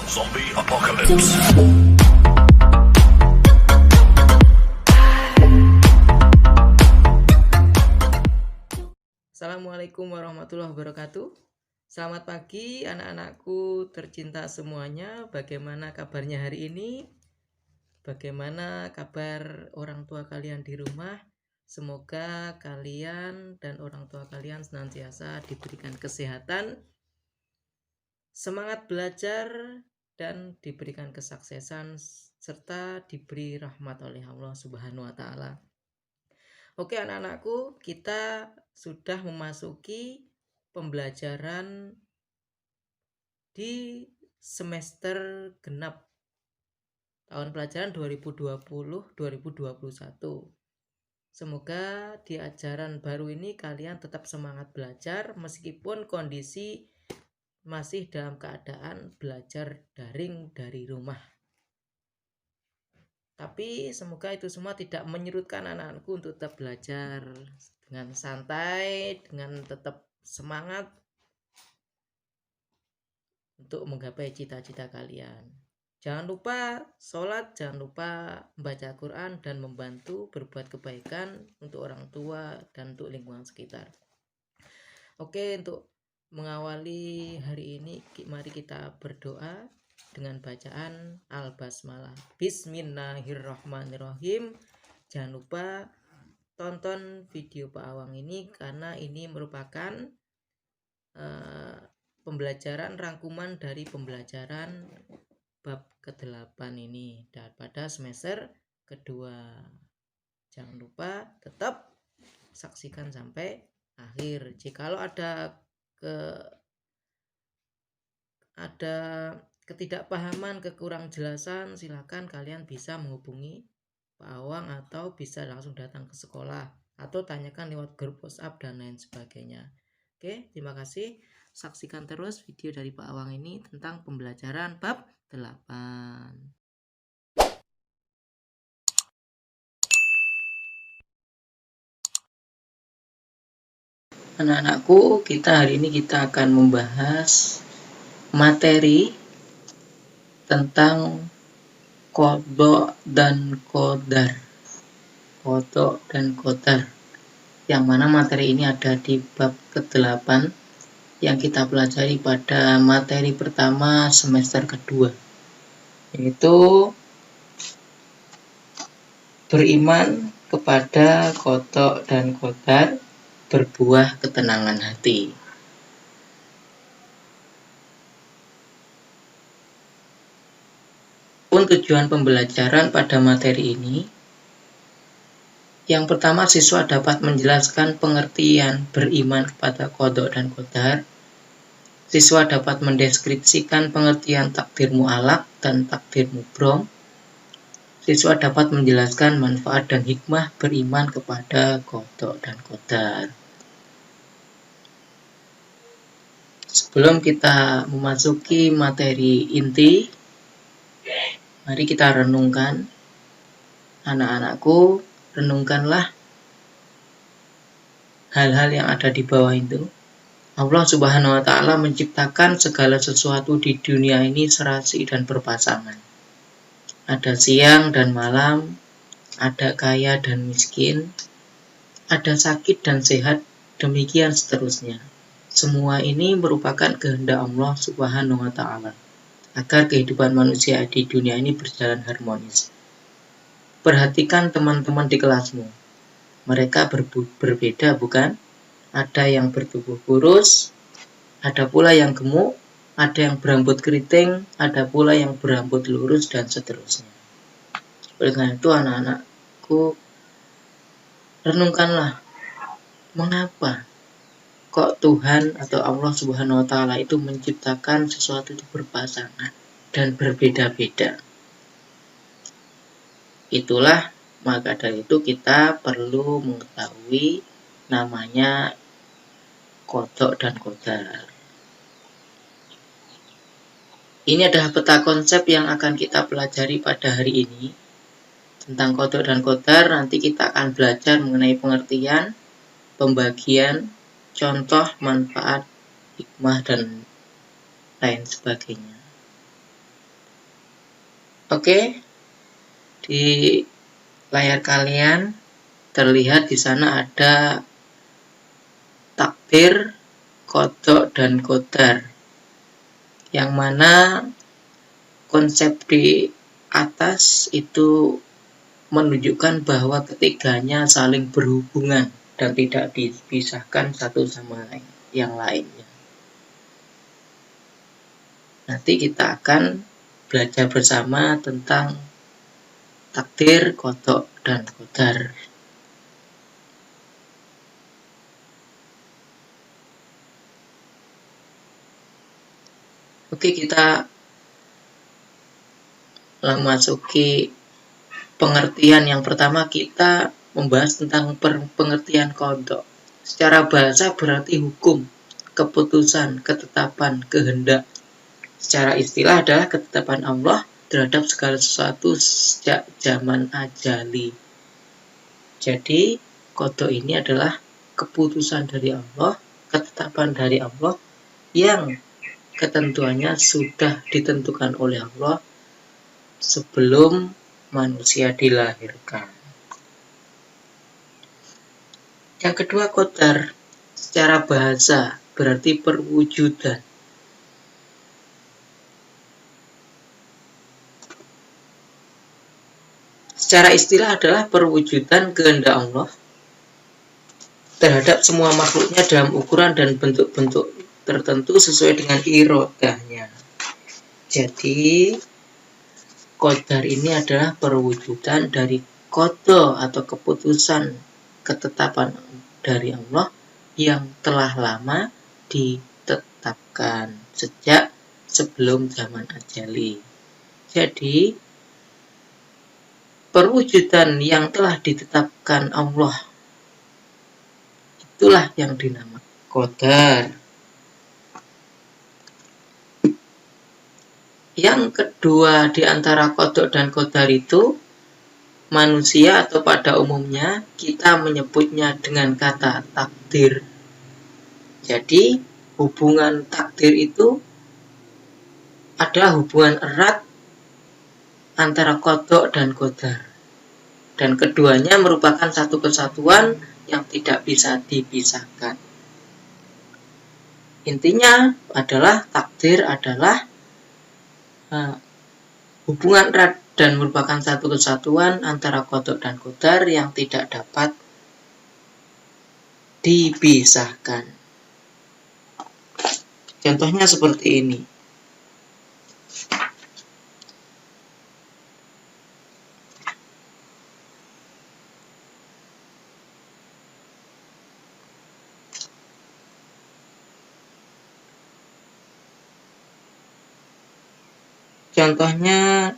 Zombie Apocalypse. Assalamualaikum warahmatullahi wabarakatuh. Selamat pagi anak-anakku tercinta semuanya. Bagaimana kabarnya hari ini? Bagaimana kabar orang tua kalian di rumah? Semoga kalian dan orang tua kalian senantiasa diberikan kesehatan, semangat belajar, dan diberikan kesuksesan serta diberi rahmat oleh Allah Subhanahu wa taala. Oke anak-anakku, kita sudah memasuki pembelajaran di semester genap tahun pelajaran 2020-2021. Semoga di ajaran baru ini kalian tetap semangat belajar meskipun kondisi masih dalam keadaan belajar daring dari rumah. Tapi semoga itu semua tidak menyurutkan anak-anakku untuk tetap belajar dengan santai, dengan tetap semangat untuk menggapai cita-cita kalian. Jangan lupa sholat, jangan lupa membaca Quran dan membantu berbuat kebaikan untuk orang tua dan untuk lingkungan sekitar. Oke, untuk mengawali hari ini mari kita berdoa dengan bacaan Al-Basmalah. Bismillahirrahmanirrahim. Jangan lupa tonton video Pak Awang ini karena ini merupakan pembelajaran rangkuman dari pembelajaran bab ke-8 ini pada semester kedua. Jangan lupa tetap saksikan sampai akhir. Jikalau ada ketidakpahaman, kekurang jelasan, silakan kalian bisa menghubungi Pak Awang atau bisa langsung datang ke sekolah atau tanyakan lewat grup WhatsApp dan lain sebagainya. Oke, terima kasih. Saksikan terus video dari Pak Awang ini tentang pembelajaran bab 8. Anak-anakku, hari ini kita akan membahas materi tentang qadha dan qadar. Qadha dan qadar. Yang mana materi ini ada di bab ke-8 yang kita pelajari pada materi pertama semester kedua, yaitu beriman kepada qadha dan qadar berbuah ketenangan hati. Pun tujuan pembelajaran pada materi ini, yang pertama siswa dapat menjelaskan pengertian beriman kepada qadha dan qadar. Siswa dapat mendeskripsikan pengertian takdir mu'allaq dan takdir mubrom. Siswa dapat menjelaskan manfaat dan hikmah beriman kepada qadha dan qadar. Sebelum kita memasuki materi inti, mari kita renungkan. Anak-anakku, renungkanlah hal-hal yang ada di bawah itu. Allah Subhanahu wa taala menciptakan segala sesuatu di dunia ini serasi dan berpasangan. Ada siang dan malam, ada kaya dan miskin, ada sakit dan sehat, demikian seterusnya. Semua ini merupakan kehendak Allah Subhanahu wa taala agar kehidupan manusia di dunia ini berjalan harmonis. Perhatikan teman-teman di kelasmu. Mereka berbeda, bukan? Ada yang bertubuh kurus, ada pula yang gemuk, ada yang berambut keriting, ada pula yang berambut lurus, dan seterusnya. Oleh karena itu anak-anakku, renungkanlah, mengapa kok Tuhan atau Allah Subhanahu wa taala itu menciptakan sesuatu itu berpasangan dan berbeda-beda. Itulah, maka dari itu kita perlu mengetahui namanya qadha dan qadar. Ini adalah peta konsep yang akan kita pelajari pada hari ini. Tentang qadha dan qadar nanti kita akan belajar mengenai pengertian, pembagian, contoh, manfaat, hikmah, dan lain sebagainya. Oke, di layar kalian terlihat di sana ada takdir, qadha, dan qadar. Yang mana konsep di atas itu menunjukkan bahwa ketiganya saling berhubungan dan tidak dipisahkan satu sama yang lainnya. Nanti kita akan belajar bersama tentang takdir, qadha, dan qadar. Oke, kita memasuki pengertian yang pertama. Kita membahas tentang pengertian qadha. Secara bahasa berarti hukum, keputusan, ketetapan, kehendak. Secara istilah adalah ketetapan Allah terhadap segala sesuatu sejak zaman ajali. Jadi, qadha ini adalah keputusan dari Allah, ketetapan dari Allah yang ketentuannya sudah ditentukan oleh Allah sebelum manusia dilahirkan. Yang kedua, qadar. Secara bahasa berarti perwujudan. Secara istilah adalah perwujudan kehendak Allah terhadap semua makhluknya dalam ukuran dan bentuk-bentuk tertentu sesuai dengan irodahnya. Jadi, qadar ini adalah perwujudan dari qadha atau keputusan ketetapan dari Allah yang telah lama ditetapkan sejak sebelum zaman ajali. Jadi, perwujudan yang telah ditetapkan Allah itulah yang dinamakan qadar. Yang kedua di antara qadha dan qadar itu, manusia atau pada umumnya kita menyebutnya dengan kata takdir. Jadi hubungan takdir itu adalah hubungan erat antara qadha dan qadar. Dan keduanya merupakan satu kesatuan yang tidak bisa dipisahkan. Intinya adalah takdir adalah hubungan erat dan merupakan satu kesatuan antara qadha dan qadar yang tidak dapat dipisahkan. Contohnya seperti ini. Contohnya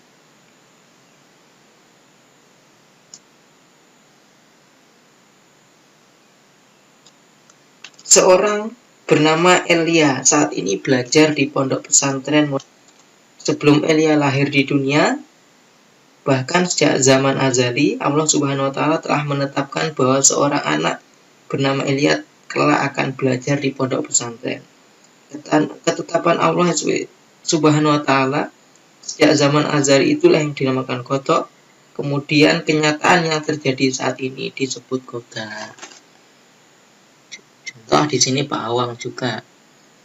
seorang bernama Elia saat ini belajar di pondok pesantren. Sebelum Elia lahir di dunia, bahkan sejak zaman azali, Allah Subhanahu wa taala telah menetapkan bahwa seorang anak bernama Elia kelak akan belajar di pondok pesantren. Ketetapan Allah Subhanahu wa taala sejak zaman azali itulah yang dinamakan qadha. Kemudian kenyataan yang terjadi saat ini disebut qadar. Contoh di sini Pak Awang juga.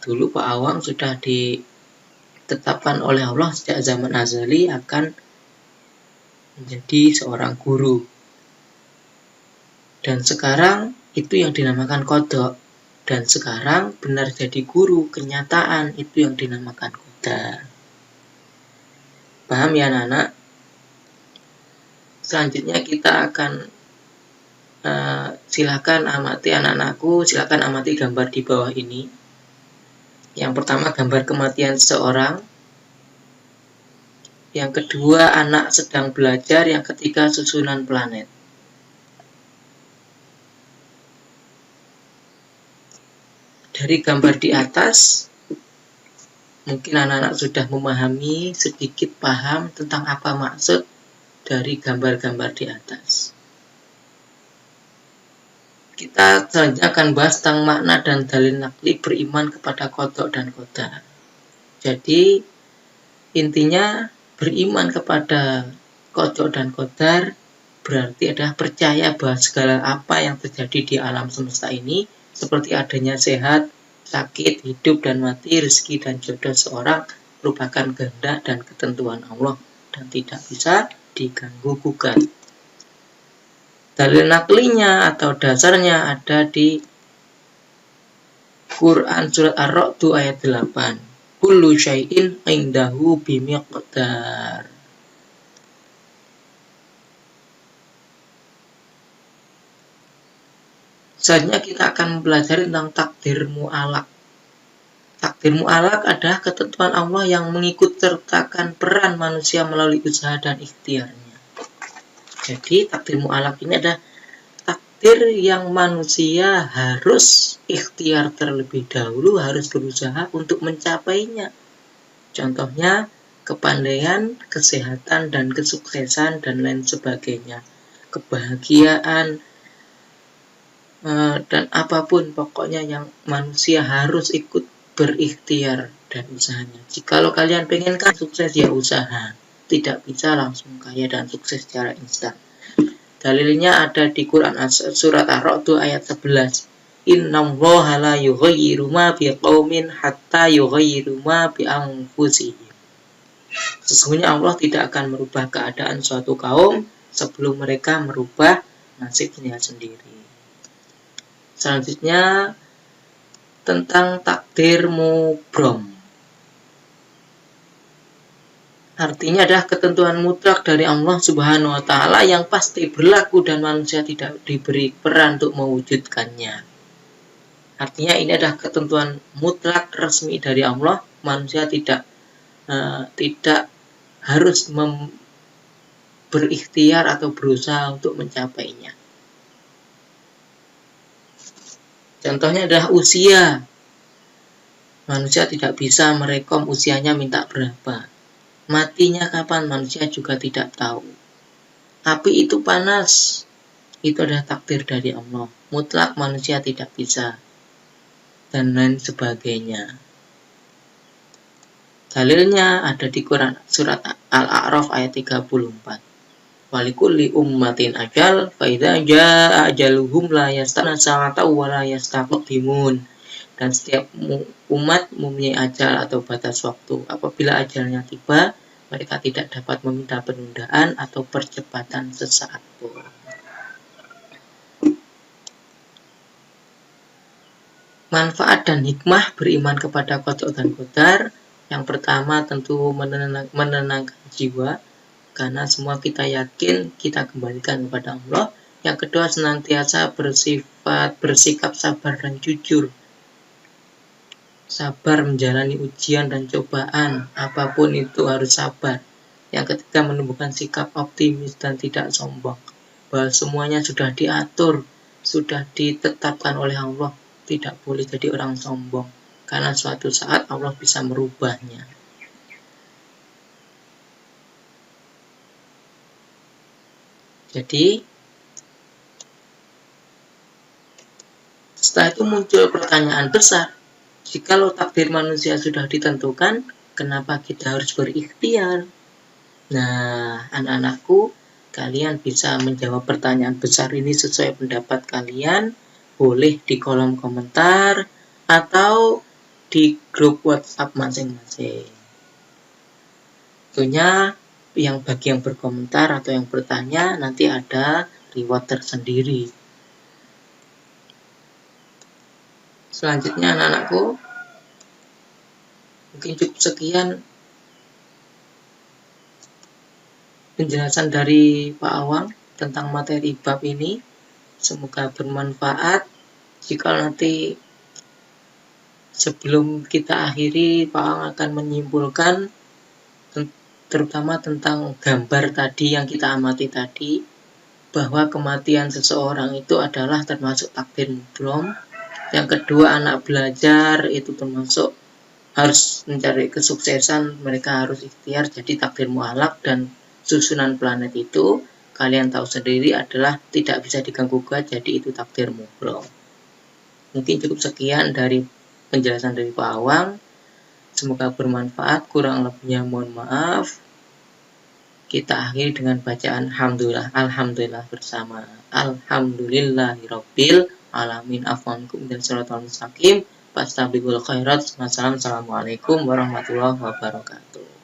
Dulu Pak Awang sudah ditetapkan oleh Allah sejak zaman azali akan menjadi seorang guru. Dan sekarang itu yang dinamakan qadha. Dan sekarang benar jadi guru, kenyataan itu yang dinamakan qadar. Paham ya anak-anak? Selanjutnya kita akan silakan amati anak-anakku, silakan amati gambar di bawah ini. Yang pertama gambar kematian seseorang. Yang kedua anak sedang belajar. Yang ketiga susunan planet. Dari gambar di atas, mungkin anak-anak sudah memahami, sedikit paham tentang apa maksud dari gambar-gambar di atas. Kita selanjutnya akan bahas tentang makna dan dalil nakli beriman kepada qadha dan qadar. Jadi, intinya Beriman kepada qada dan qadar berarti adalah percaya bahwa segala apa yang terjadi di alam semesta ini, seperti adanya sehat, sakit, hidup dan mati, rezeki dan jodoh seorang, merupakan kehendak dan ketentuan Allah dan tidak bisa diganggu gugat. Dalil naklinya atau dasarnya ada di Quran surat Ar-Ra'd ayat 8. Kullu syai'in indahu bimiqdar. Selanjutnya kita akan mempelajari tentang takdir mu'alaq. Takdir mu'alaq adalah ketentuan Allah yang mengikut sertakan peran manusia melalui usaha dan ikhtiarnya. Jadi takdir mu'alaq ini adalah takdir yang manusia harus ikhtiar terlebih dahulu, harus berusaha untuk mencapainya. Contohnya kepandaian, kesehatan, dan kesuksesan, dan lain sebagainya. Kebahagiaan, dan apapun pokoknya yang manusia harus ikut berikhtiar dan usahanya. Jikalau kalian pengen sukses ya usaha. Tidak bisa langsung kaya dan sukses secara instan. Dalilnya ada di Quran surat Ar-Ra'd ayat 11. Innallaha la yughayyiru ma biqaumin hatta yughayyiru ma bi anfusihim. Sesungguhnya Allah tidak akan merubah keadaan suatu kaum sebelum mereka merubah nasibnya sendiri. Selanjutnya tentang takdir mubrom. Artinya adalah ketentuan mutlak dari Allah Subhanahu wa Ta'ala yang pasti berlaku dan manusia tidak diberi peran untuk mewujudkannya. Artinya ini adalah ketentuan mutlak resmi dari Allah. Manusia tidak harus berikhtiar atau berusaha untuk mencapainya. Contohnya adalah usia. Manusia tidak bisa merekom usianya minta berapa. Matinya kapan manusia juga tidak tahu. Api itu panas. Itu adalah takdir dari Allah. Mutlak manusia tidak bisa. Dan lain sebagainya. Dalilnya ada di Quran surat Al-A'raf ayat 34. Walikulli ummatin ajal fa idza jaa ajaluhum la yastana sa'ata wa la yastaqdimun. Dan setiap umat mempunyai ajal atau batas waktu. Apabila ajalnya tiba, mereka tidak dapat meminta penundaan atau percepatan sesaat pun. Manfaat dan hikmah beriman kepada qada dan qadar. Yang pertama tentu menenangkan jiwa, karena semua kita yakin kita kembalikan kepada Allah. Yang kedua senantiasa bersikap sabar dan jujur. Sabar menjalani ujian dan cobaan, apapun itu harus sabar. Yang ketiga menumbuhkan sikap optimis dan tidak sombong, bahwa semuanya sudah diatur, sudah ditetapkan oleh Allah, tidak boleh jadi orang sombong, karena suatu saat Allah bisa merubahnya. Jadi setelah itu muncul pertanyaan besar. Jikalau takdir manusia sudah ditentukan, kenapa kita harus berikhtiar? Nah, anak-anakku, kalian bisa menjawab pertanyaan besar ini sesuai pendapat kalian. Boleh di kolom komentar atau di grup WhatsApp masing-masing. Tentunya bagi yang berkomentar atau yang bertanya nanti ada reward tersendiri. Selanjutnya anak-anakku, mungkin cukup sekian penjelasan dari Pak Awang tentang materi bab ini. Semoga bermanfaat. Jika nanti sebelum kita akhiri, Pak Awang akan menyimpulkan terutama tentang gambar tadi yang kita amati tadi, bahwa kematian seseorang itu adalah termasuk takdir mubrom. Yang kedua, anak belajar itu termasuk harus mencari kesuksesan, mereka harus ikhtiar, jadi takdir mu'alaq. Dan susunan planet itu kalian tahu sendiri adalah tidak bisa diganggu gugat, jadi itu takdir mubrom. Mungkin cukup sekian dari penjelasan dari Pak Awang. Semoga bermanfaat, kurang lebihnya mohon maaf. Kita akhiri dengan bacaan Alhamdulillah. Alhamdulillah bersama. Alhamdulillahirabbil alamin. Afwankum dan shiratal mustaqim. Fastabiqul khairat. Wassalamualaikum warahmatullahi wabarakatuh.